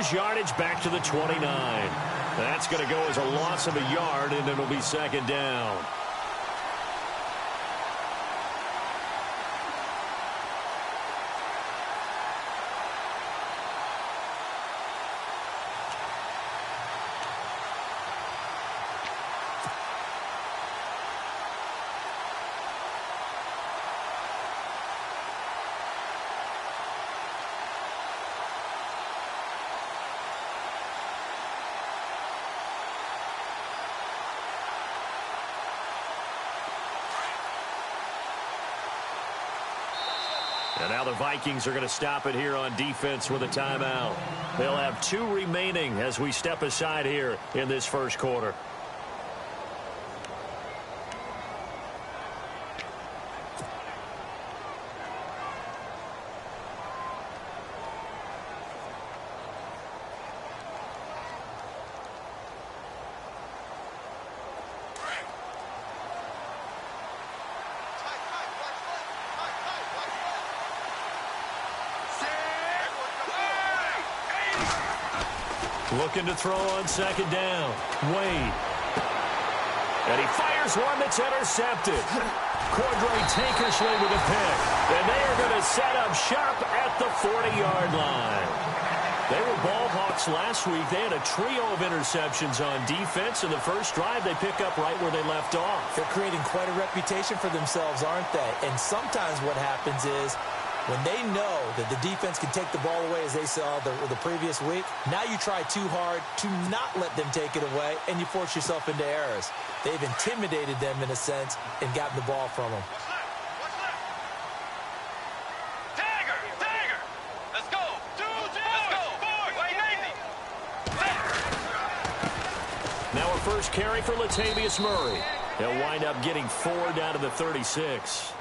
his yardage back to the 29. That's going to go as a loss of a yard, and it'll be second down. And now the Vikings are going to stop it here on defense with a timeout. They'll have 2 remaining as we step aside here in this first quarter. Looking to throw on second down. Wade. And he fires one that's intercepted. Cordray Tankersley with a pick. And they are going to set up shop at the 40-yard line. They were ball hawks last week. They had a trio of interceptions on defense. In the first drive, they pick up right where they left off. They're creating quite a reputation for themselves, aren't they? And sometimes what happens is, when they know that the defense can take the ball away, as they saw the previous week, now you try too hard to not let them take it away, and you force yourself into errors. They've intimidated them, in a sense, and gotten the ball from them. Tiger! Let's go! Let's go! Wait, now a first carry for Latavius Murray. He'll wind up getting 4 down to the 36.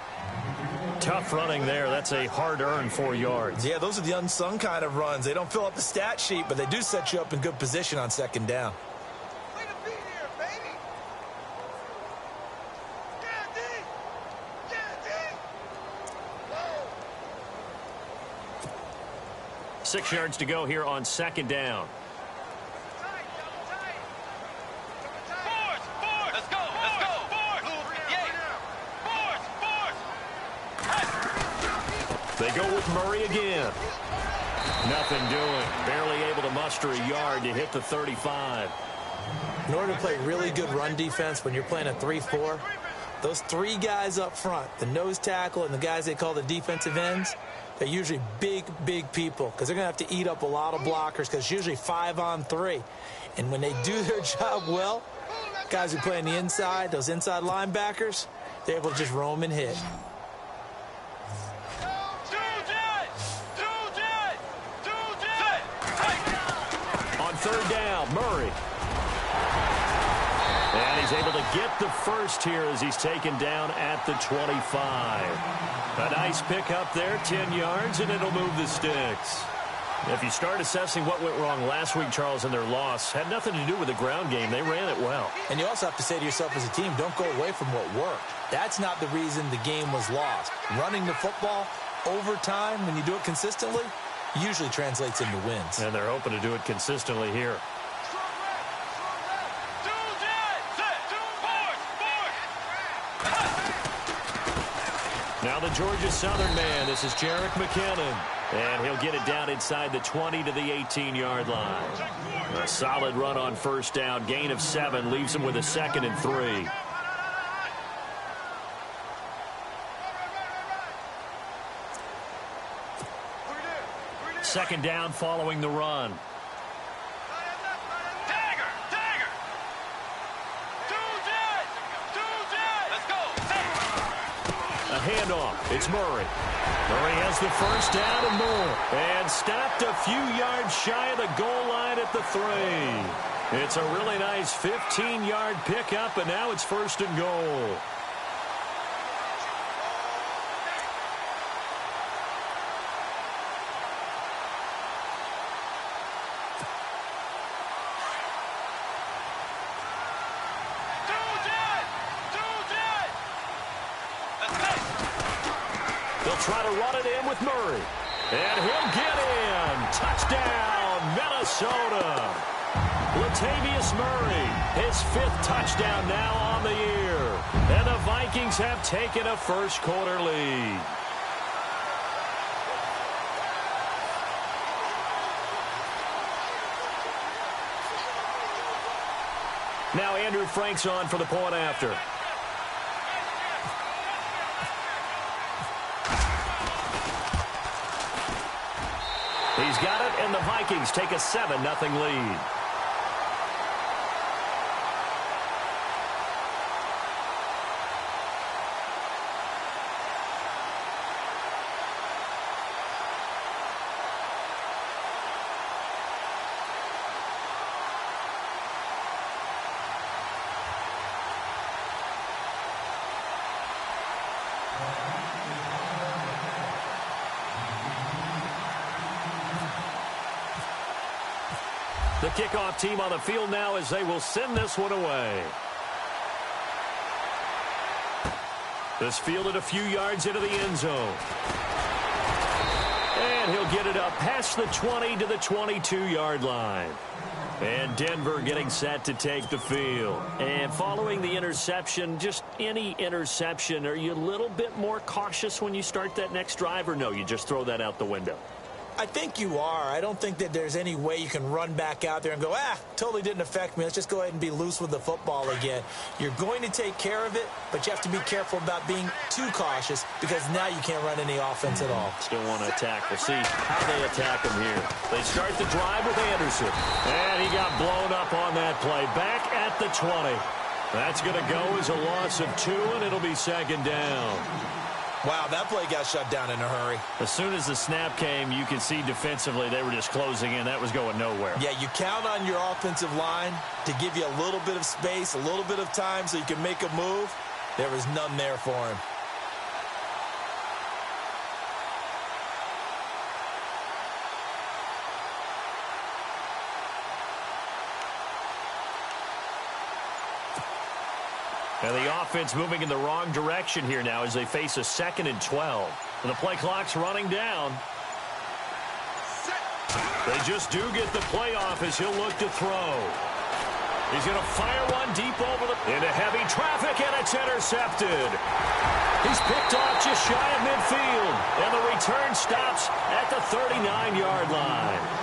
Tough running there. That's a hard-earned 4 yards. Yeah, those are the unsung kind of runs. They don't fill up the stat sheet, but they do set you up in good position on second down. Way to be here, baby! Yeah, D! 6 yards to go here on second down. They go with Murray again. Nothing doing. Barely able to muster a yard to hit the 35. In order to play really good run defense when you're playing a 3-4, those 3 guys up front, the nose tackle and the guys they call the defensive ends, they're usually big people because they're going to have to eat up a lot of blockers because it's usually 5-on-3. And when they do their job well, guys who play on the inside, those inside linebackers, they're able to just roam and hit. Third down, Murray. And he's able to get the first here as he's taken down at the 25. A nice pickup there, 10 yards, and it'll move the sticks. If you start assessing what went wrong last week, Charles, in their loss, had nothing to do with the ground game. They ran it well. And you also have to say to yourself as a team, don't go away from what worked. That's not the reason the game was lost. Running the football over time, when you do it consistently, usually translates into wins. And they're hoping to do it consistently here. Now the Georgia Southern man, this is Jerick McKinnon. And he'll get it down inside the 20 to the 18-yard line. A solid run on first down. Gain of 7 leaves him with a 2nd and 3. Second down following the run. Let's go! A handoff. It's Murray. Murray has the first down and more. And stopped a few yards shy of the goal line at the 3. It's a really nice 15-yard pickup, and now it's 1st and goal. Try to run it in with Murray. And he'll get in. Touchdown, Minnesota. Latavius Murray, his 5th touchdown now on the year. And the Vikings have taken a first-quarter lead. Now Andrew Frank's on for the point after. He's got it, and the Vikings take a 7-0 lead. The kickoff team on the field now as they will send this one away. This fielded a few yards into the end zone. And he'll get it up past the 20 to the 22-yard line. And Denver getting set to take the field. And following the interception, just any interception, are you a little bit more cautious when you start that next drive, or no, you just throw that out the window? I think you are. I don't think that there's any way you can run back out there and go, totally didn't affect me. Let's just go ahead and be loose with the football again. You're going to take care of it, but you have to be careful about being too cautious because now you can't run any offense at all. Still want to attack. We'll see how they attack him here. They start the drive with Anderson. And he got blown up on that play. Back at the 20. That's going to go as a loss of 2, and it'll be 2nd down. Wow, that play got shut down in a hurry. As soon as the snap came, you could see defensively they were just closing in. That was going nowhere. Yeah, you count on your offensive line to give you a little bit of space, a little bit of time so you can make a move. There was none there for him. And the offense moving in the wrong direction here now as they face a 2nd and 12. And the play clock's running down. They just do get the play off as he'll look to throw. He's going to fire one deep into heavy traffic, and it's intercepted. He's picked off just shy of midfield, and the return stops at the 39-yard line.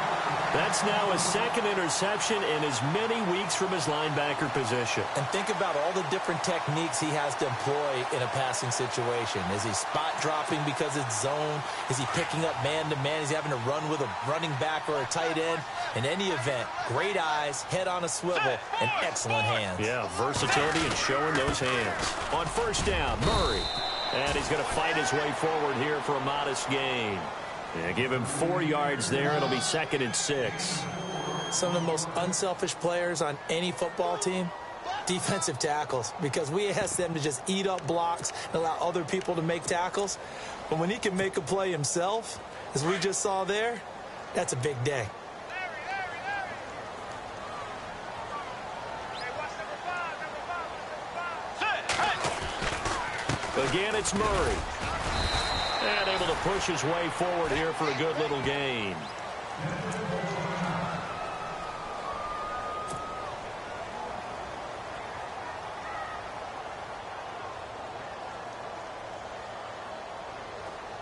That's now his 2nd interception in as many weeks from his linebacker position. And think about all the different techniques he has to employ in a passing situation. Is he spot dropping because it's zone? Is he picking up man-to-man? Is he having to run with a running back or a tight end? In any event, great eyes, head on a swivel, and excellent hands. Yeah, versatility and showing those hands. On 1st down, Murray. And he's going to fight his way forward here for a modest gain. Yeah, give him 4 yards there. It'll be 2nd and 6. Some of the most unselfish players on any football team, defensive tackles, because we ask them to just eat up blocks and allow other people to make tackles. But when he can make a play himself, as we just saw there, that's a big day. Again, it's Murray. And able to push his way forward here for a good little gain.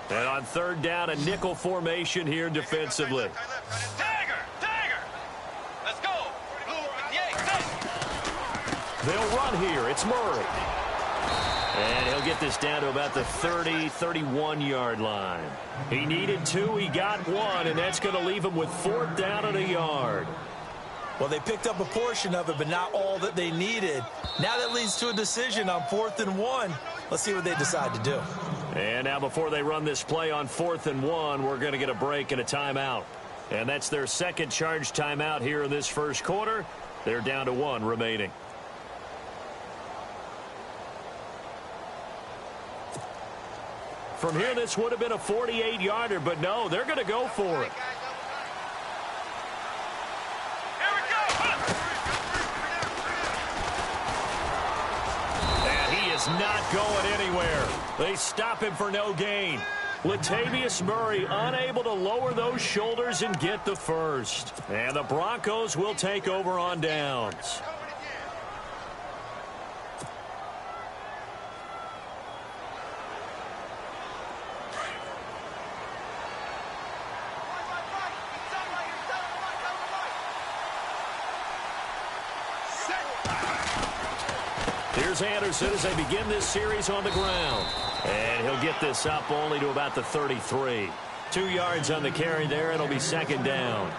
And on 3rd down, a nickel formation here defensively. Tiger! Let's go! They'll run here. It's Murray. And he'll get this down to about the 30, 31-yard line. He needed 2, he got 1, and that's going to leave him with 4th down and a yard. Well, they picked up a portion of it, but not all that they needed. Now that leads to a decision on 4th and 1. Let's see what they decide to do. And now before they run this play on 4th and 1, we're going to get a break and a timeout. And that's their 2nd charge timeout here in this 1st quarter. They're down to 1 remaining. From here, this would have been a 48-yarder, but no, they're going to go for it. Here we go! And he is not going anywhere. They stop him for no gain. Latavius Murray unable to lower those shoulders and get the first. And the Broncos will take over on downs. Here's Anderson as they begin this series on the ground. And he'll get this up only to about the 33. 2 yards on the carry there. It'll be second down.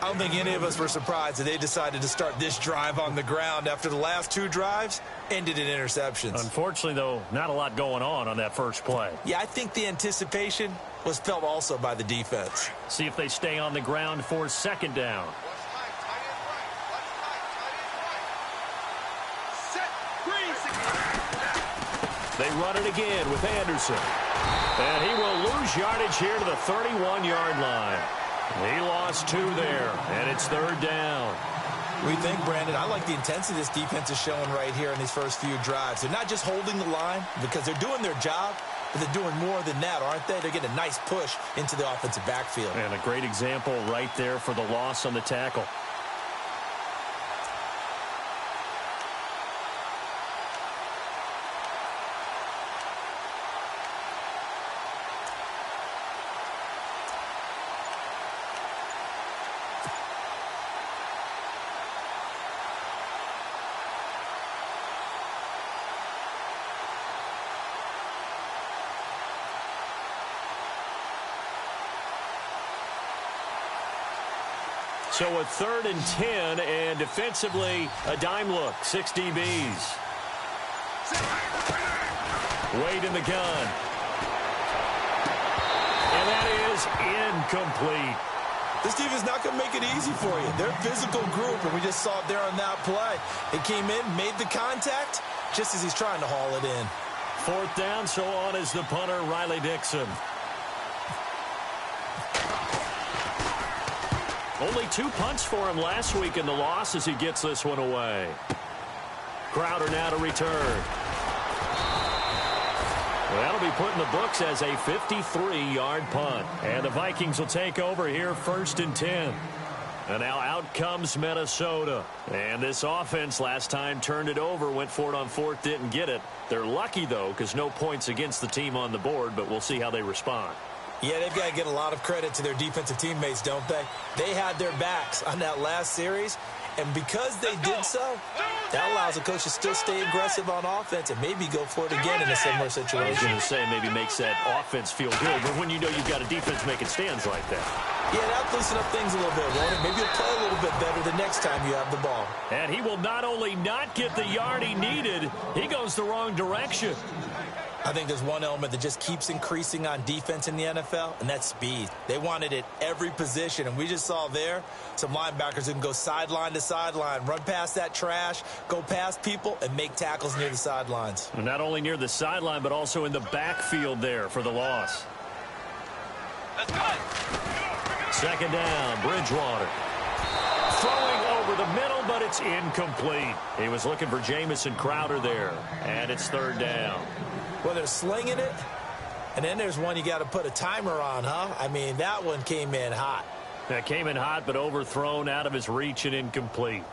I don't think any of us were surprised that they decided to start this drive on the ground after the last 2 drives ended in interceptions. Unfortunately, though, not a lot going on that first play. Yeah, I think the anticipation was felt also by the defense. See if they stay on the ground for second down. They run it again with Anderson. And he will lose yardage here to the 31-yard line. He lost 2 there, and it's third down. We think, Brandon, I like the intensity this defense is showing right here in these first few drives. They're not just holding the line because they're doing their job, but they're doing more than that, aren't they? They're getting a nice push into the offensive backfield. And a great example right there for the loss on the tackle. So a 3rd and 10, and defensively, a dime look. 6 DBs. Wade in the gun. And that is incomplete. This team is not going to make it easy for you. They're a physical group, and we just saw it there on that play. It came in, made the contact, just as he's trying to haul it in. 4th down, so on is the punter, Riley Dixon. Only 2 punts for him last week in the loss as he gets this one away. Crowder now to return. Well, that'll be put in the books as a 53-yard punt. And the Vikings will take over here 1st and 10. And now out comes Minnesota. And this offense last time turned it over, went for it on 4th, didn't get it. They're lucky, though, because no points against the team on the board, but we'll see how they respond. Yeah, they've got to get a lot of credit to their defensive teammates, don't they? They had their backs on that last series, and because they did so, that allows the coach to still stay aggressive on offense and maybe go for it again in a similar situation. I was going to say maybe makes that offense feel good, but when you know you've got a defense making stands like that. Yeah, that'll loosen up things a little bit, won't it? Maybe you'll play a little bit better the next time you have the ball. And he will not only not get the yard he needed, he goes the wrong direction. I think there's one element that just keeps increasing on defense in the NFL, and that's speed. They want it at every position, and we just saw there some linebackers who can go sideline to sideline, run past that trash, go past people, and make tackles near the sidelines. And not only near the sideline, but also in the backfield there for the loss. Let's go. 2nd down, Bridgewater. Throwing over the middle, but it's incomplete. He was looking for Jamison Crowder there, and it's 3rd down. Well, they're slinging it, and then there's one you got to put a timer on, huh? I mean, that one came in hot. That came in hot, but overthrown, out of his reach, and incomplete.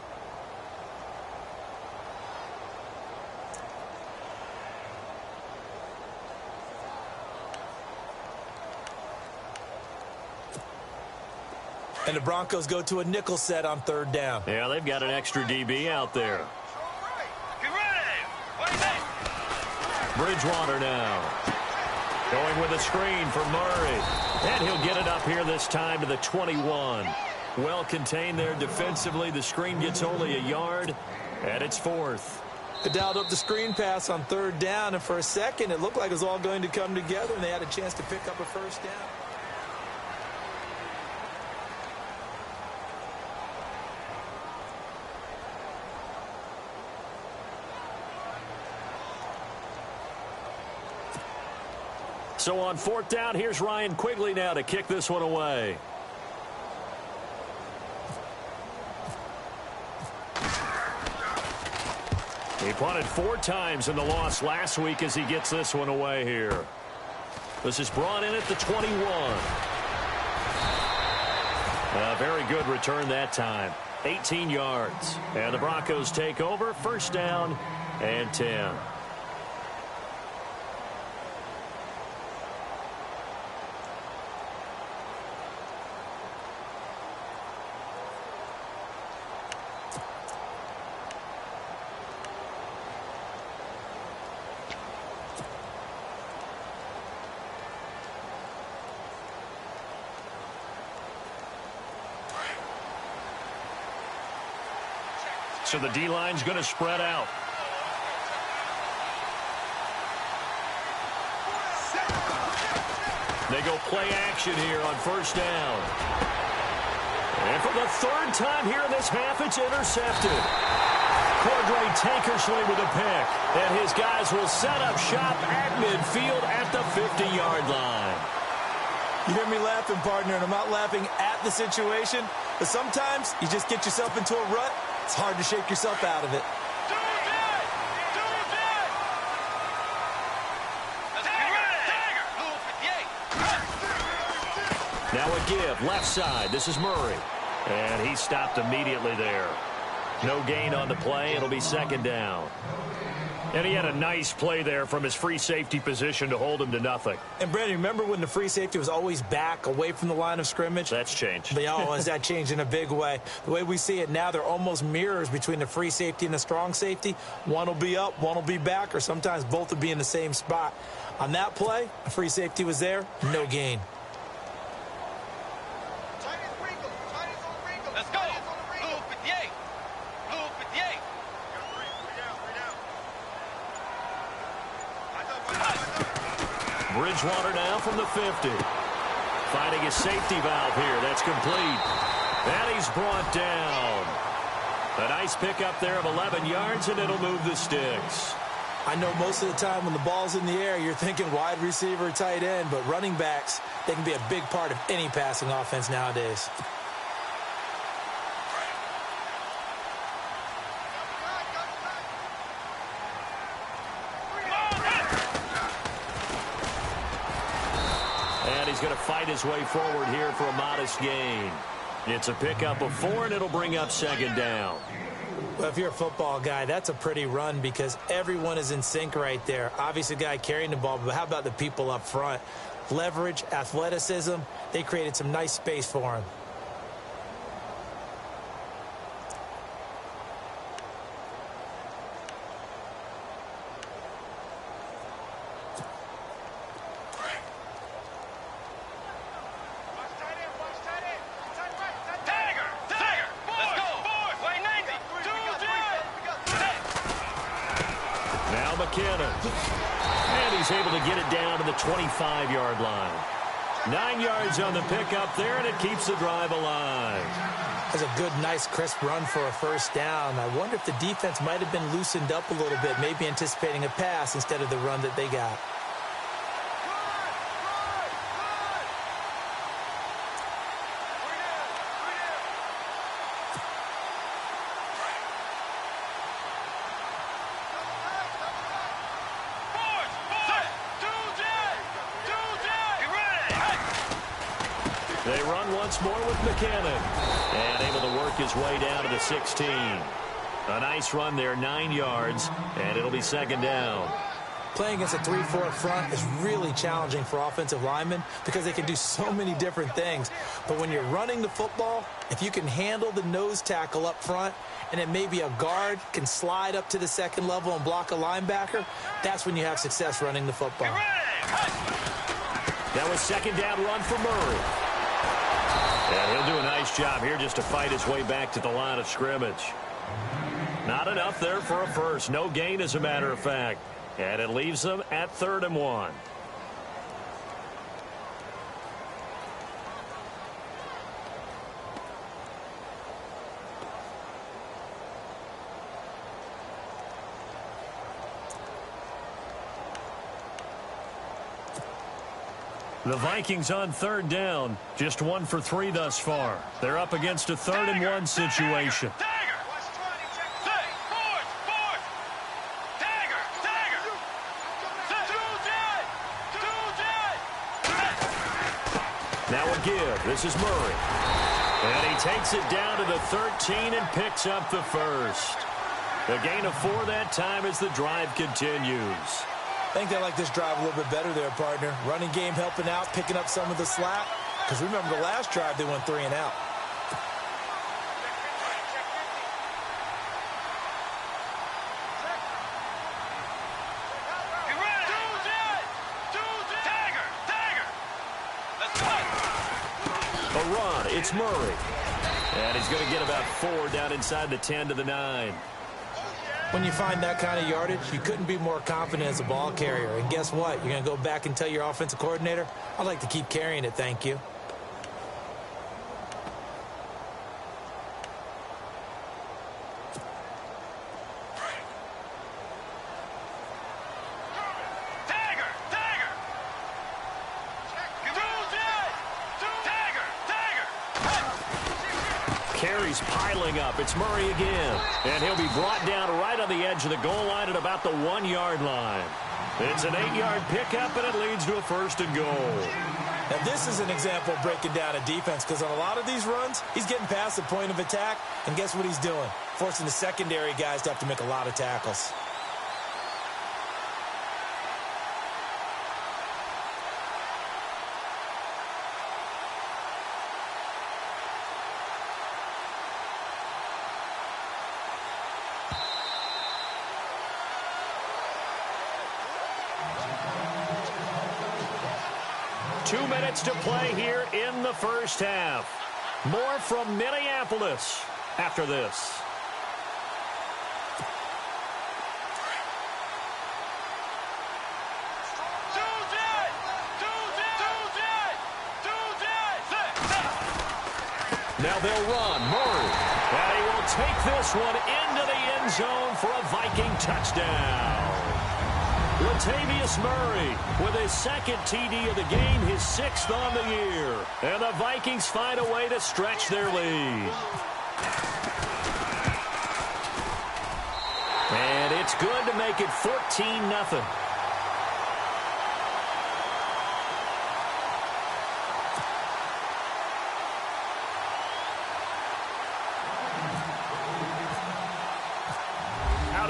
And the Broncos go to a nickel set on 3rd down. Yeah, they've got an extra DB out there. Get ready. What do you think? Bridgewater now. Going with a screen for Murray. And he'll get it up here this time to the 21. Well contained there defensively. The screen gets only a yard, and it's 4th. They dialed up the screen pass on 3rd down, and for a second it looked like it was all going to come together, and they had a chance to pick up a 1st down. So on 4th down, here's Ryan Quigley now to kick this one away. He punted 4 times in the loss last week as he gets this one away here. This is brought in at the 21. A very good return that time. 18 yards. And the Broncos take over. First down and 10. So the D-line's going to spread out. They go play action here on first down. And for the third time here in this half, it's intercepted. Cordray Tankersley with a pick. And his guys will set up shop at midfield at the 50-yard line. You hear me laughing, partner, and I'm not laughing at the situation, but sometimes you just get yourself into a rut. It's hard to shake yourself out of it. Now a give, left side. This is Murray. And he stopped immediately there. No gain on the play. It'll be second down. And he had a nice play there from his free safety position to hold him to nothing. And, Brandon, remember when the free safety was always back away from the line of scrimmage? That's changed. But, has that changed in a big way? The way we see it now, they're almost mirrors between the free safety and the strong safety. One will be up, one will be back, or sometimes both will be in the same spot. On that play, the free safety was there, no gain. Let's go. Blue 58. Blue 58. Bridgewater now from the 50. Finding a safety valve here. That's complete. And he's brought down. A nice pickup there of 11 yards, and it'll move the sticks. I know most of the time when the ball's in the air, you're thinking wide receiver, tight end, but running backs, they can be a big part of any passing offense nowadays. He's going to fight his way forward here for a modest gain. It's a pickup of 4, and it'll bring up second down. Well, if you're a football guy, that's a pretty run because everyone is in sync right there. Obviously, the guy carrying the ball, but how about the people up front? Leverage, athleticism, they created some nice space for him. And he's able to get it down to the 25-yard line. 9 yards on the pickup there, and it keeps the drive alive. That's a good, nice, crisp run for a first down. I wonder if the defense might have been loosened up a little bit, maybe anticipating a pass instead of the run that they got. They run once more with McKinnon. And able to work his way down to the 16. A nice run there, 9 yards, and it'll be second down. Playing against a 3-4 front is really challenging for offensive linemen because they can do so many different things. But when you're running the football, if you can handle the nose tackle up front and then maybe a guard can slide up to the second level and block a linebacker, that's when you have success running the football. That was second down run for Murray. And he'll do a nice job here just to fight his way back to the line of scrimmage. Not enough there for a first. No gain, as a matter of fact. And it leaves them at 3rd and 1. The Vikings on 3rd down, just 1 for 3 thus far. They're up against a 3rd and 1 situation. This is Murray. And he takes it down to the 13 and picks up the first. A gain of 4 that time as the drive continues. I think they like this drive a little bit better there, partner. Running game helping out, picking up some of the slack. Because remember, the last drive, they went 3 and out. A run, it's Murray. And he's going to get about 4 down inside the 10 to the 9. When you find that kind of yardage, you couldn't be more confident as a ball carrier. And guess what? You're going to go back and tell your offensive coordinator, I'd like to keep carrying it, thank you. Carries piling up. It's Murray again. And he'll be brought down right on the edge of the goal line at about the 1-yard line. It's an 8-yard pickup, and it leads to a 1st and goal. Now, this is an example of breaking down a defense, because on a lot of these runs, he's getting past the point of attack, and guess what he's doing? Forcing the secondary guys to have to make a lot of tackles. Two minutes to play here in the first half. More from Minneapolis after this. Now they'll run. Murray. And he will take this one into the end zone for a Viking touchdown. Latavius Murray with his 2nd TD of the game, his 6th on the year. And the Vikings find a way to stretch their lead. And it's good to make it 14-0.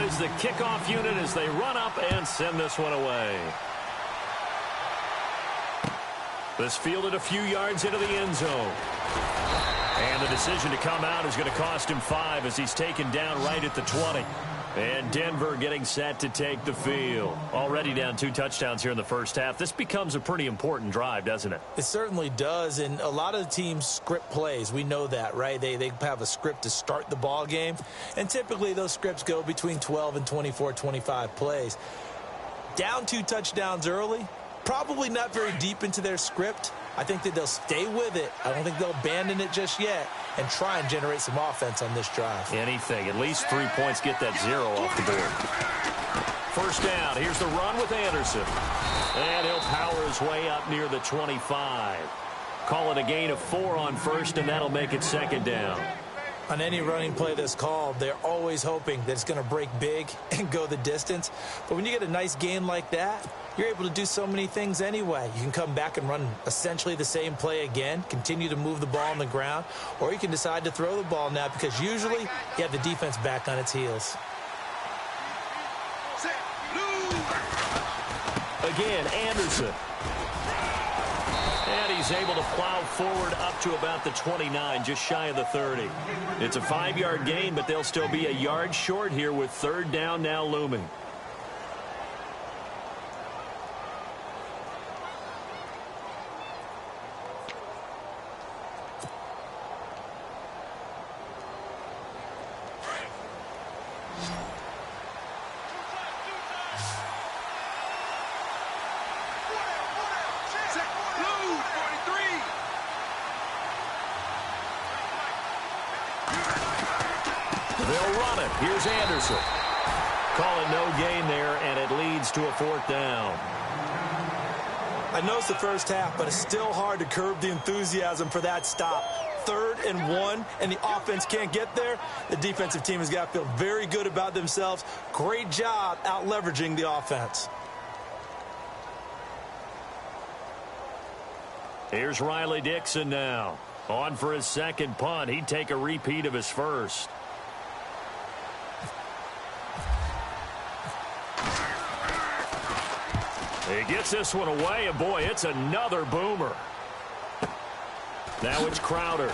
Is the kickoff unit as they run up and send this one away. This fielded a few yards into the end zone. And the decision to come out is going to cost him 5 as he's taken down right at the 20. And Denver getting set to take the field. Already down 2 touchdowns here in the first half. This becomes a pretty important drive, doesn't it? It certainly does, and a lot of the teams script plays. We know that, right? They have a script to start the ball game, and typically those scripts go between 12 and 24, 25 plays. Down 2 touchdowns early, probably not very deep into their script. I think that they'll stay with it. I don't think they'll abandon it just yet and try and generate some offense on this drive. Anything. At least 3 points, get that 0 off the board. First down. Here's the run with Anderson. And he'll power his way up near the 25. Call it a gain of 4 on first, and that'll make it 2nd down. On any running play that's called, they're always hoping that it's going to break big and go the distance. But when you get a nice gain like that, you're able to do so many things anyway. You can come back and run essentially the same play again, continue to move the ball on the ground, or you can decide to throw the ball now because usually you have the defense back on its heels. Again, Anderson. And he's able to plow forward up to about the 29, just shy of the 30. It's a 5-yard gain, but they'll still be a yard short here with 3rd down now looming. They'll run it. Here's Anderson. Call it no gain there, and it leads to a 4th down. I know it's the first half, but it's still hard to curb the enthusiasm for that stop. 3rd and 1, and the offense can't get there. The defensive team has got to feel very good about themselves. Great job out leveraging the offense. Here's Riley Dixon now. On for his second punt. He'd take a repeat of his first. He gets this one away, and boy, it's another boomer. Now it's Crowder.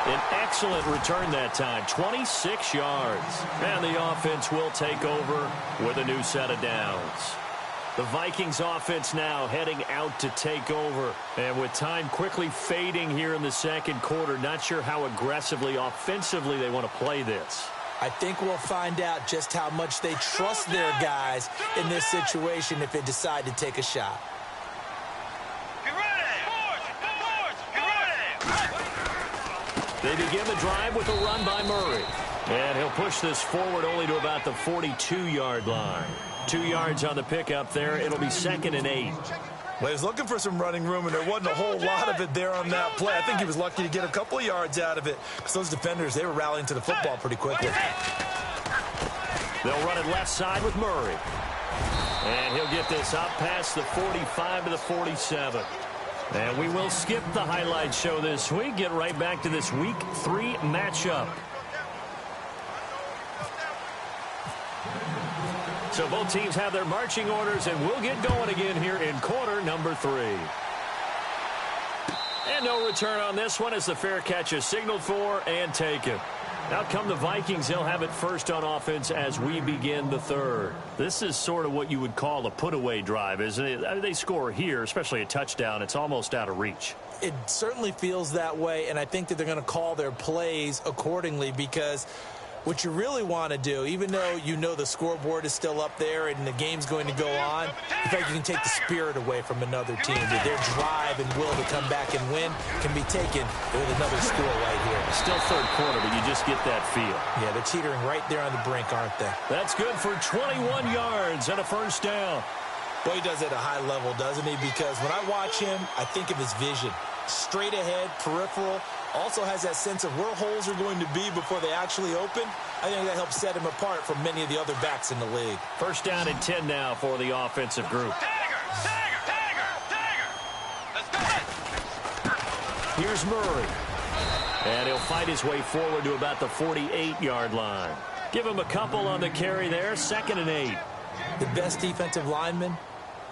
An excellent return that time, 26 yards. And the offense will take over with a new set of downs. The Vikings offense now heading out to take over. And with time quickly fading here in the second quarter, not sure how aggressively, offensively they want to play this. I think we'll find out just how much they trust their guys in this situation if they decide to take a shot. They begin the drive with a run by Murray. And he'll push this forward only to about the 42-yard line. 2 yards on the pickup there. It'll be 2nd and 8. Well, he was looking for some running room, and there wasn't a whole lot of it there on that play. I think he was lucky to get a couple of yards out of it because those defenders, they were rallying to the football pretty quickly. They'll run it left side with Murray. And he'll get this up past the 45 to the 47. And we will skip the highlight show this week. Get right back to this Week 3 matchup. So both teams have their marching orders, and we'll get going again here in quarter number 3. And no return on this one as the fair catch is signaled for and taken. Out come the Vikings. They'll have it first on offense as we begin the third. This is sort of what you would call a put-away drive, isn't it? They score here, especially a touchdown. It's almost out of reach. It certainly feels that way, and I think that they're going to call their plays accordingly because what you really want to do, even though you know the scoreboard is still up there and the game's going to go on, in fact, you can take the spirit away from another team. That their drive and will to come back and win can be taken with another score right here. Still third quarter, but you just get that feel. Yeah, they're teetering right there on the brink, aren't they? That's good for 21 yards and a first down. Boy, he does it at a high level, doesn't he? Because when I watch him, I think of his vision. Straight ahead, peripheral. Also has that sense of where holes are going to be before they actually open. I think that helps set him apart from many of the other backs in the league. First down and 10 now for the offensive group. Here's Murray. And he'll fight his way forward to about the 48-yard line. Give him a couple on the carry there. 2nd and 8. The best defensive linemen,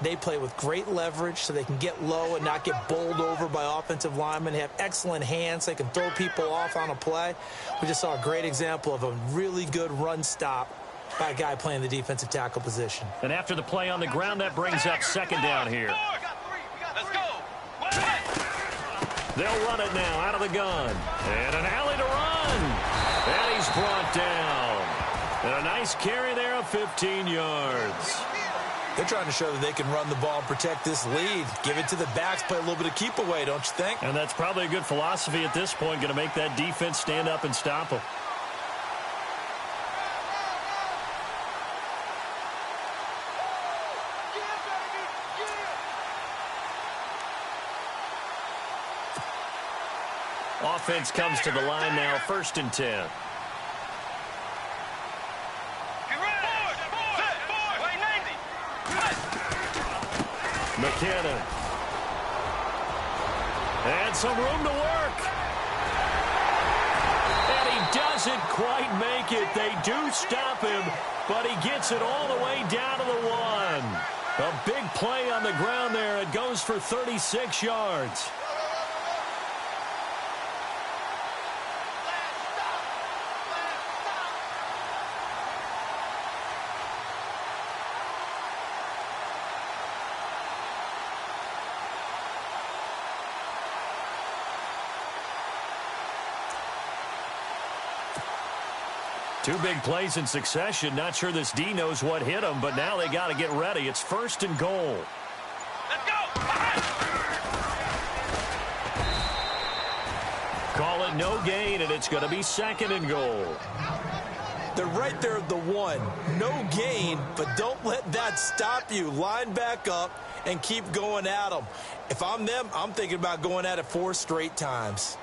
they play with great leverage so they can get low and not get bowled over by offensive linemen. They have excellent hands. They can throw people off on a play. We just saw a great example of a really good run stop by a guy playing the defensive tackle position. And after the play on the ground, that brings up 2nd down here. They'll run it now out of the gun. And an alley to run. And he's brought down. And a nice carry there of 15 yards. They're trying to show that they can run the ball and protect this lead. Give it to the backs, play a little bit of keep away, don't you think? And that's probably a good philosophy at this point, going to make that defense stand up and stop them. Offense comes to the line now, 1st and 10. McKinnon. And some room to work. And he doesn't quite make it. They do stop him, but he gets it all the way down to the 1. A big play on the ground there. It goes for 36 yards. Two big plays in succession. Not sure this D knows what hit him, but now they got to get ready. It's 1st and goal. Let's go! Call it no gain, and it's going to be 2nd and goal. They're right there at the 1. No gain, but don't let that stop you. Line back up and keep going at them. If I'm them, I'm thinking about going at it 4 straight times.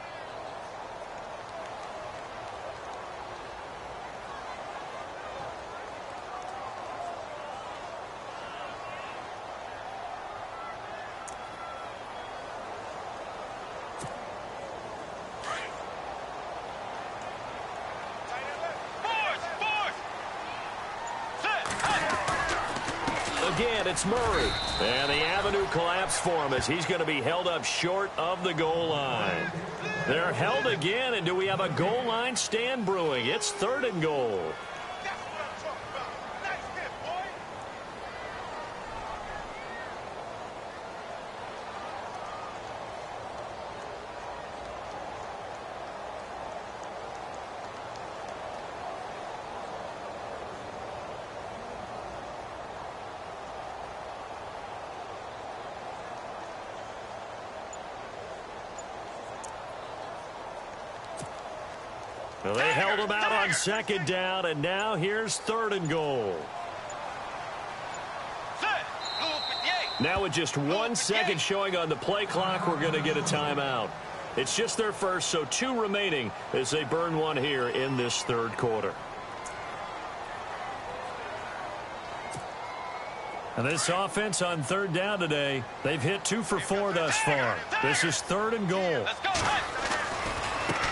again. It's Murray. And the avenue collapsed for him as he's going to be held up short of the goal line. They're held again, and do we have a goal line stand brewing? It's 3rd and goal. Well, they held him out on 2nd down, and now here's 3rd and goal. Now with just 1 second showing on the play clock, we're going to get a timeout. It's just their first, so 2 remaining as they burn one here in this 3rd quarter. And this offense on 3rd down today, they've hit 2 for 4 thus far. This is 3rd and goal.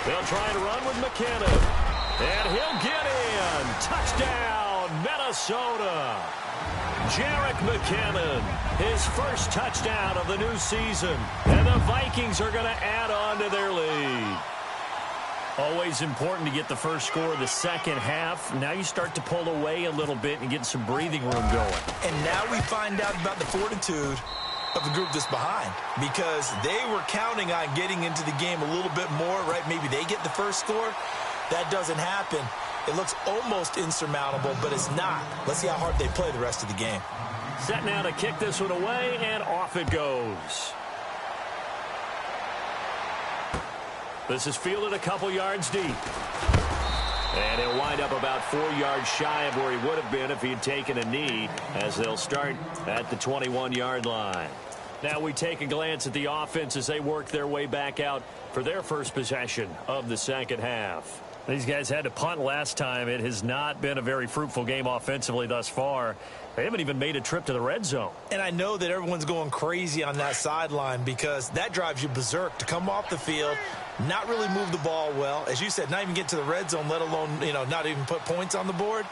They'll try and run with McKinnon. And he'll get in. Touchdown, Minnesota. Jerick McKinnon, his first touchdown of the new season. And the Vikings are going to add on to their lead. Always important to get the first score of the second half. Now you start to pull away a little bit and get some breathing room going. And now we find out about the fortitude of the group that's behind, because they were counting on getting into the game a little bit more, right? Maybe they get the first score. That doesn't happen. It looks almost insurmountable, but it's not. Let's see how hard they play the rest of the game. Set now to kick this one away, and off it goes. This is fielded a couple yards deep. And he'll wind up about 4 yards shy of where he would have been if he had taken a knee, as they'll start at the 21-yard line. Now we take a glance at the offense as they work their way back out for their first possession of the second half. These guys had to punt last time. It has not been a very fruitful game offensively thus far. They haven't even made a trip to the red zone. And I know that everyone's going crazy on that sideline because that drives you berserk to come off the field, not really move the ball well. As you said, not even get to the red zone, let alone, not even put points on the board.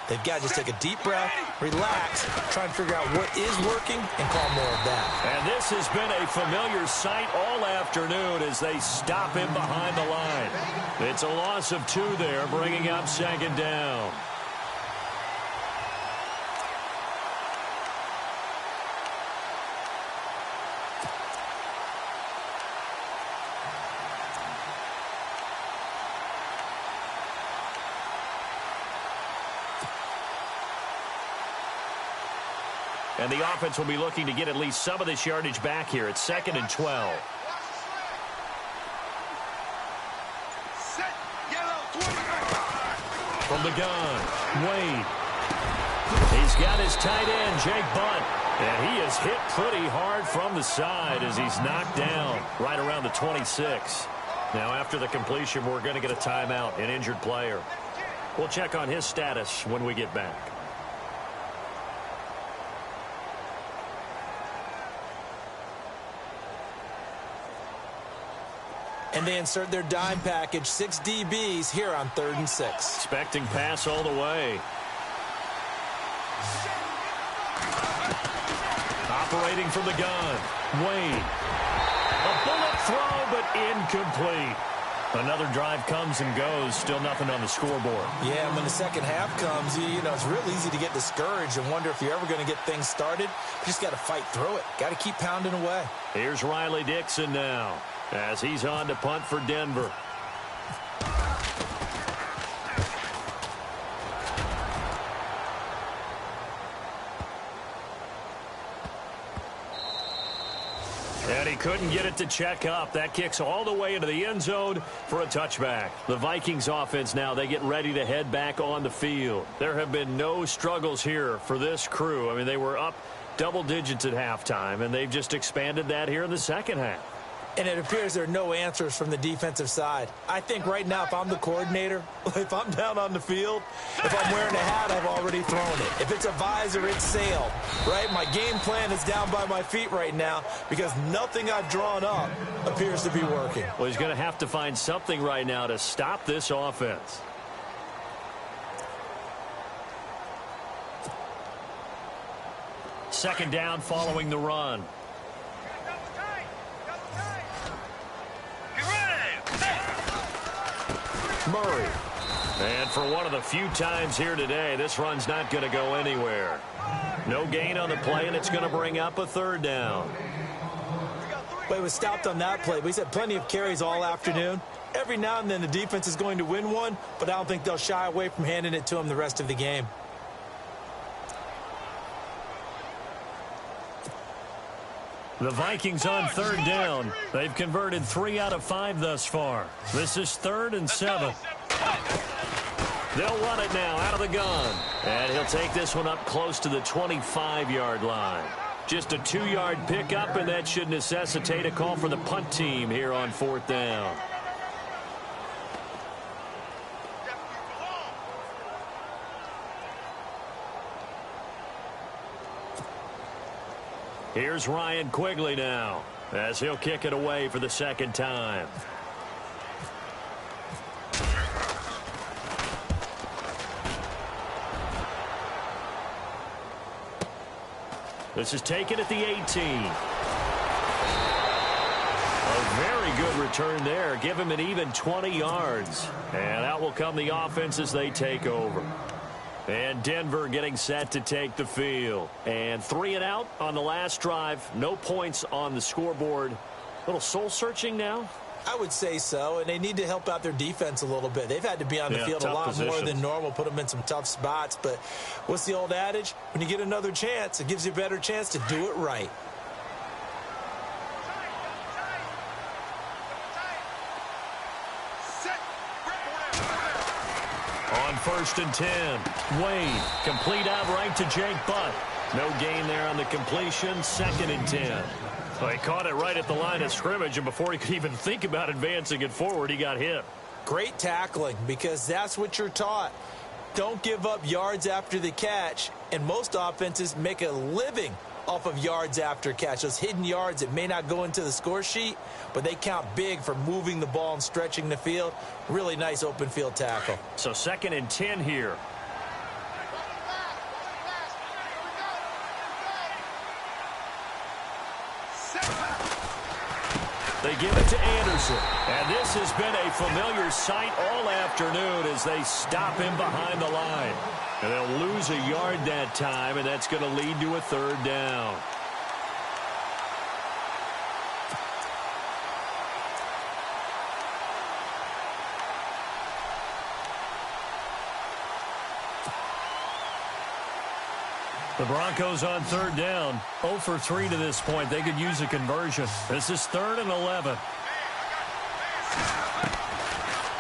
They've got to just take a deep breath, relax, try and figure out what is working, and call more of that. And this has been a familiar sight all afternoon as they stop him behind the line. It's a loss of 2 there, bringing up 2nd down. And the offense will be looking to get at least some of this yardage back here. It's 2nd and 12. From the gun, Wade. He's got his tight end, Jake Bunt. And he is hit pretty hard from the side as he's knocked down right around the 26. Now, after the completion, we're going to get a timeout, an injured player. We'll check on his status when we get back. And they insert their dime package, 6 DBs here on 3rd and 6. Expecting pass all the way. Operating from the gun, Wade. A bullet throw, but incomplete. Another drive comes and goes, still nothing on the scoreboard. Yeah, and when the second half comes, it's real easy to get discouraged and wonder if you're ever going to get things started. You just got to fight through it. Got to keep pounding away. Here's Riley Dixon now, as he's on to punt for Denver. And he couldn't get it to check up. That kicks all the way into the end zone for a touchback. The Vikings offense now, they get ready to head back on the field. There have been no struggles here for this crew. I mean, they were up double digits at halftime, and they've just expanded that here in the second half. And it appears there are no answers from the defensive side. I think right now, if I'm the coordinator, if I'm down on the field, if I'm wearing a hat, I've already thrown it. If it's a visor, it's sailed, right? My game plan is down by my feet right now because nothing I've drawn up appears to be working. Well, he's going to have to find something right now to stop this offense. second down following the run. Murray. And for one of the few times here today, this run's not going to go anywhere. No gain on the play, and it's going to bring up a third down. But it was stopped on that play. We've had plenty of carries all afternoon. Every now and then the defense is going to win one, but I don't think they'll shy away from handing it to them the rest of the game. The Vikings on third down. They've converted 3 out of 5 thus far. This is 3rd and 7. They'll run it now out of the gun. And he'll take this one up close to the 25-yard line. Just a 2-yard pickup, and that should necessitate a call for the punt team here on 4th down. Here's Ryan Quigley now, as he'll kick it away for the second time. This is taken at the 18. A very good return there. Give him an even 20 yards. And out will come the offense as they take over. And Denver getting set to take the field. And 3 and out on the last drive. No points on the scoreboard. A little soul-searching now? I would say so, and they need to help out their defense a little bit. They've had to be on the field a lot more than normal, put them in some tough spots. But what's the old adage? When you get another chance, it gives you a better chance to do it right. On 1st and 10, Wade, complete out right to Jake Butt. No gain there on the completion, 2nd and 10. Well, he caught it right at the line of scrimmage, and before he could even think about advancing it forward, he got hit. Great tackling, because that's what you're taught. Don't give up yards after the catch, and most offenses make a living off of yards after catch. Those hidden yards that may not go into the score sheet, but they count big for moving the ball and stretching the field. Really nice open field tackle. So 2nd and 10 here. They give it to Anderson. And this has been a familiar sight all afternoon as they stop him behind the line. And they'll lose a yard that time, and that's going to lead to a 3rd down. The Broncos on 3rd down, 0 for 3 to this point. They could use a conversion. This is 3rd and 11.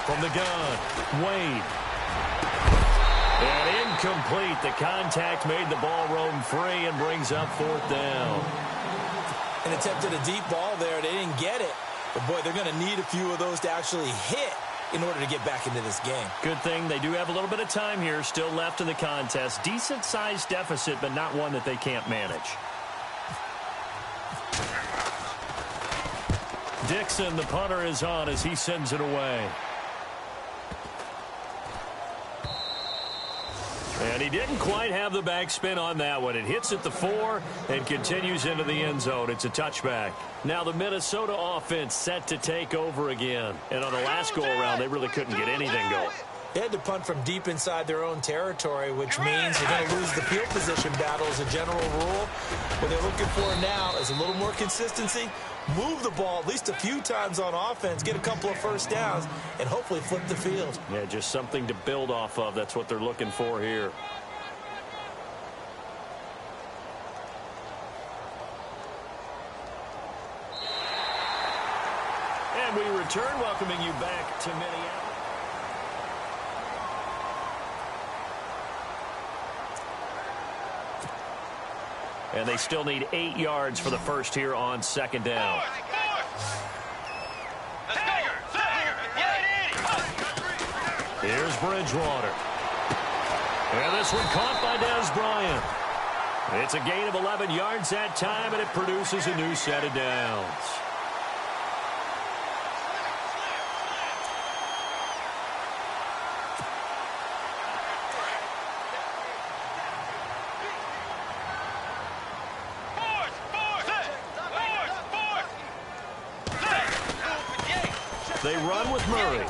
From the gun, Wade. And incomplete. The contact made the ball roam free and brings up 4th down. And attempted a deep ball there. They didn't get it. But, boy, they're going to need a few of those to actually hit in order to get back into this game. Good thing they do have a little bit of time here still left in the contest. Decent-sized deficit, but not one that they can't manage. Dixon, the punter, is on as he sends it away. And he didn't quite have the backspin on that one. It hits at the 4 and continues into the end zone. It's a touchback. Now the Minnesota offense set to take over again. And on the last go-around, they really couldn't get anything going. They had to punt from deep inside their own territory, which means they're going to lose the field position battle as a general rule. What they're looking for now is a little more consistency, move the ball at least a few times on offense, get a couple of first downs, and hopefully flip the field. Yeah, just something to build off of. That's what they're looking for here. And we return, welcoming you back to Minneapolis. And they still need 8 yards for the first here on 2nd down. Here's Bridgewater. And this one caught by Dez Bryant. It's a gain of 11 yards that time, and it produces a new set of downs. They run with Murray.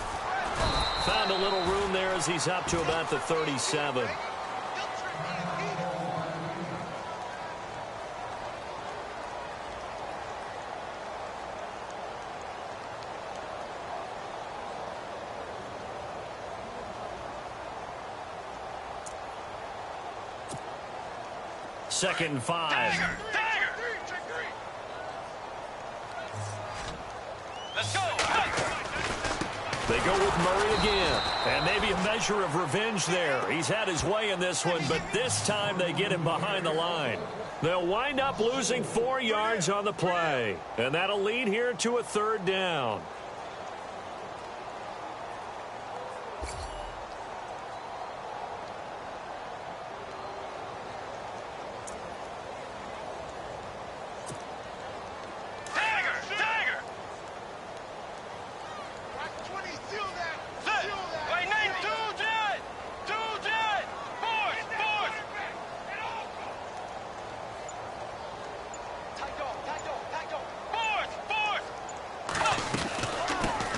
Found a little room there as he's up to about the 37. Second and 5. Let's go. They go with Murray again. And maybe a measure of revenge there. He's had his way in this one, but this time they get him behind the line. They'll wind up losing 4 yards on the play. And that'll lead here to a third down.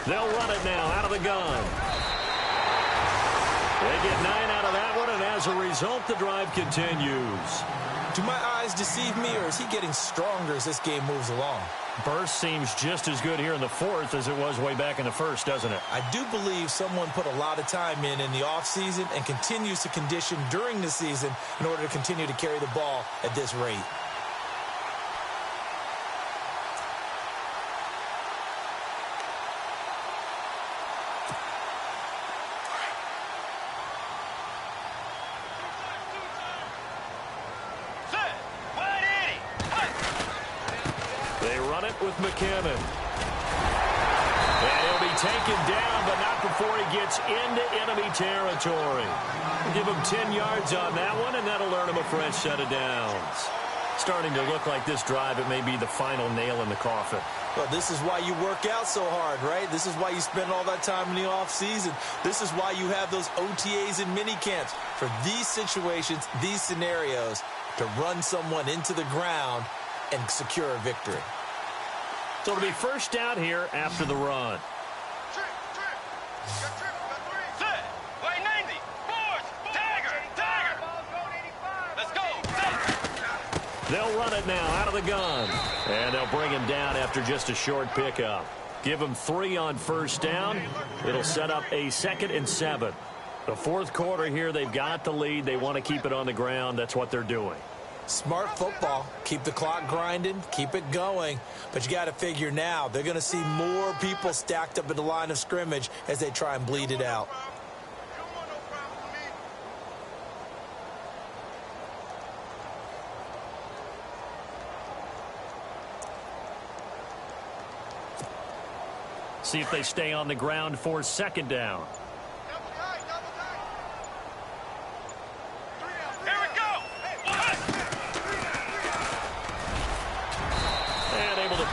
They'll run it now out of the gun. They get 9 out of that one, and as a result, the drive continues. Do my eyes deceive me, or is he getting stronger as this game moves along? Burst seems just as good here in the fourth as it was way back in the first, doesn't it? I do believe someone put a lot of time in the offseason and continues to condition during the season in order to continue to carry the ball at this rate. With McKinnon. And he'll be taken down, but not before he gets into enemy territory. Give him 10 yards on that one, and that'll earn him a fresh set of downs. Starting to look like this drive, it may be the final nail in the coffin. Well, this is why you work out so hard, right? This is why you spend all that time in the offseason. This is why you have those OTAs and mini camps for these situations, these scenarios, to run someone into the ground and secure a victory. So it'll be first down here after the run. Let's go. They'll run it now out of the gun. And they'll bring him down after just a short pickup. Give him 3 on first down. It'll set up a 2nd and 7. The fourth quarter here, they've got the lead. They want to keep it on the ground. That's what they're doing. Smart football. Keep the clock grinding. Keep it going. But you got to figure now, they're going to see more people stacked up at the line of scrimmage as they try and bleed it out. See if they stay on the ground for second down.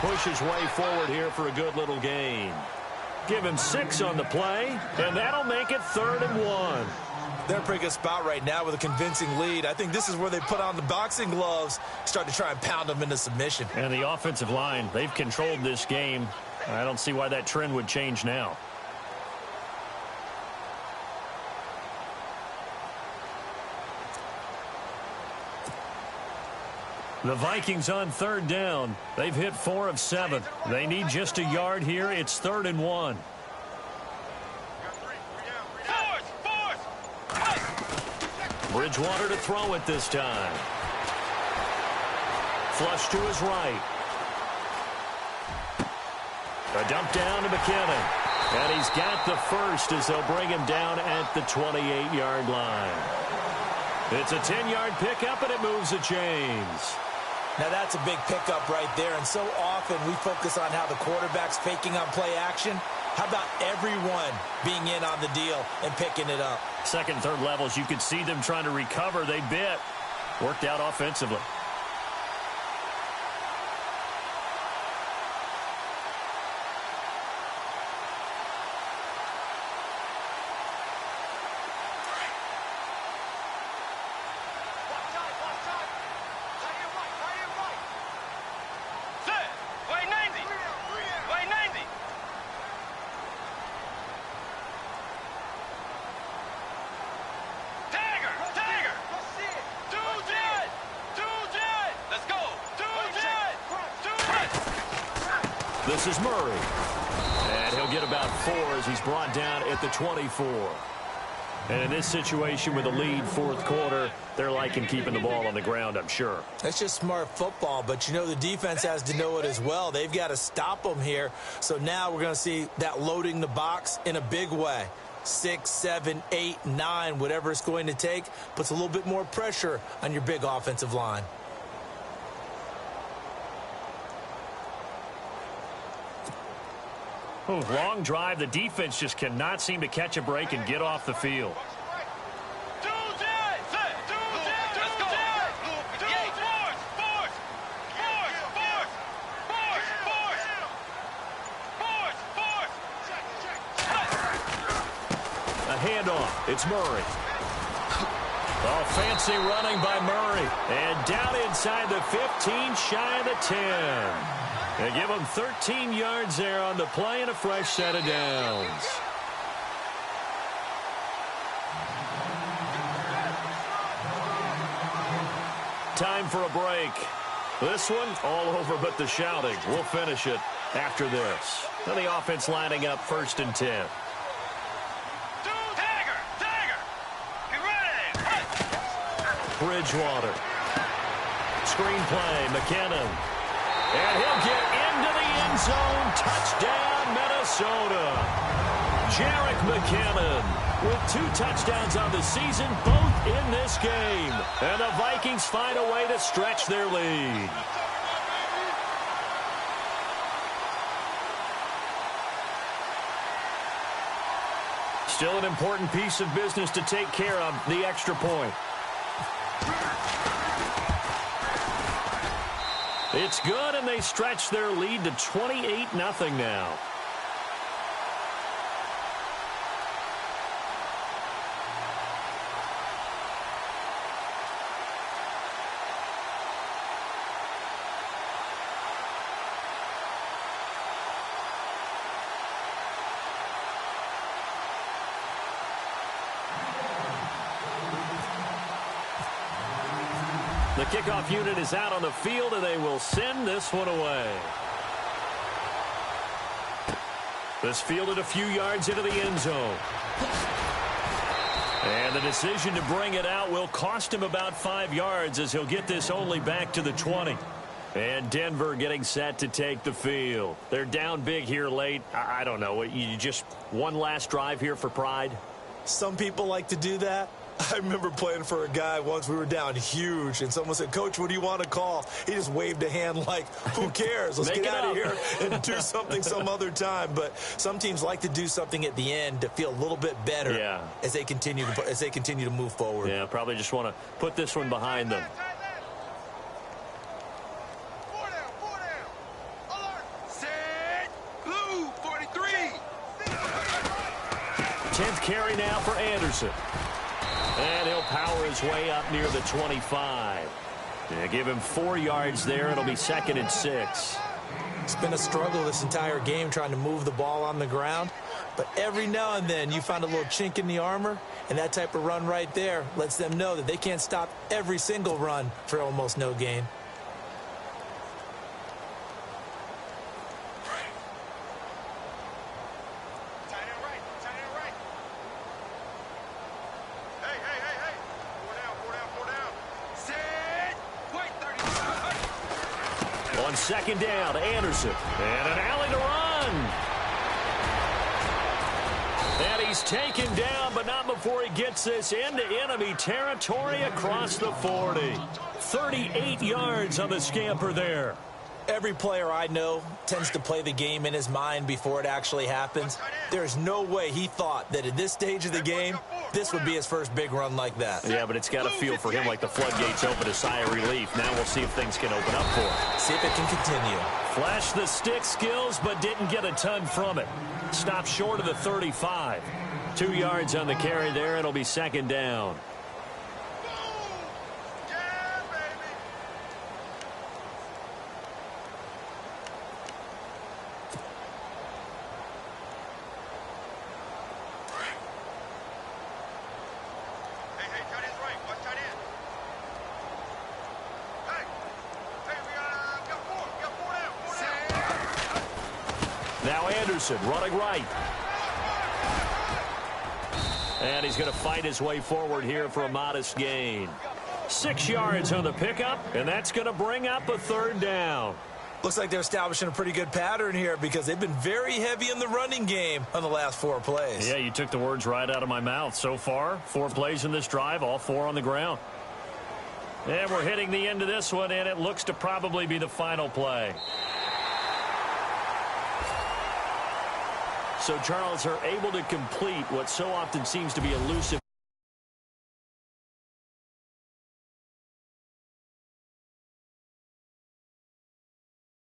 Push his way forward here for a good little gain. Give him 6 on the play, and that'll make it 3rd and 1. They're in a pretty good spot right now with a convincing lead. I think this is where they put on the boxing gloves, start to try and pound them into submission. And the offensive line, they've controlled this game. I don't see why that trend would change now. The Vikings on 3rd down. They've hit 4 of 7. They need just a yard here. It's 3rd and 1. Bridgewater to throw it this time. Flush to his right. A dump down to McKinnon. And he's got the first as they'll bring him down at the 28-yard line. It's a 10-yard pickup, and it moves the chains. Now, that's a big pickup right there, and so often we focus on how the quarterback's faking on play action. How about everyone being in on the deal and picking it up? Second, third levels, you could see them trying to recover. They bit. Worked out offensively. This is Murray. And he'll get about 4 as he's brought down at the 24. And in this situation with a lead fourth quarter, they're liking keeping the ball on the ground, I'm sure. That's just smart football, but you know the defense has to know it as well. They've got to stop them here. So now we're going to see that loading the box in a big way. 6, 7, 8, 9, whatever it's going to take, puts a little bit more pressure on your big offensive line. Ooh, long drive. The defense just cannot seem to catch a break and get off the field. A handoff. It's Murray. Oh, fancy running by Murray. And down inside the 15, shy of the 10. They give him 13 yards there on the play and a fresh set of downs. Time for a break. This one, all over but the shouting. We'll finish it after this. Now the offense lining up 1st and 10. Bridgewater. Screenplay, McKinnon. And he'll get into the end zone. Touchdown, Minnesota. Jerick McKinnon with 2 touchdowns on the season, both in this game. And the Vikings find a way to stretch their lead. Still an important piece of business to take care of, the extra point. It's good, and they stretch their lead to 28-0 now. The kickoff unit is out on the field, and they will send this one away. This fielded a few yards into the end zone. And the decision to bring it out will cost him about 5 yards as he'll get this only back to the 20. And Denver getting set to take the field. They're down big here late. I don't know. You just one last drive here for pride? Some people like to do that. I remember playing for a guy once. We were down huge, and someone said, "Coach, what do you want to call?" He just waved a hand like, who cares? Let's get out of here and do something some other time. But some teams like to do something at the end to feel a little bit better as they continue to move forward. Yeah, probably just want to put this one behind them. Set. Blue 43. 10th carry now for Anderson. And he'll power his way up near the 25. Yeah, give him 4 yards there. It'll be 2nd and 6. It's been a struggle this entire game trying to move the ball on the ground. But every now and then you find a little chink in the armor, and that type of run right there lets them know that they can't stop every single run for almost no gain. On 2nd down, Anderson. And an alley to run. And he's taken down, but not before he gets this into enemy territory across the 40. 38 yards on the scamper there. Every player I know tends to play the game in his mind before it actually happens. There's no way he thought that at this stage of the game, this would be his first big run like that. Yeah, but it's got to feel for him like the floodgates open, a sigh of relief. Now we'll see if things can open up for him. See if it can continue. Flashed the stick skills, but didn't get a ton from it. Stopped short of the 35. 2 yards on the carry there. It'll be 2nd down. Now Anderson running right. And he's going to fight his way forward here for a modest gain. 6 yards on the pickup, and that's going to bring up a third down. Looks like they're establishing a pretty good pattern here because they've been very heavy in the running game on the last 4 plays. Yeah, you took the words right out of my mouth. So far, 4 plays in this drive, all 4 on the ground. And we're hitting the end of this one, and it looks to probably be the final play. So, Charles, are able to complete what so often seems to be elusive.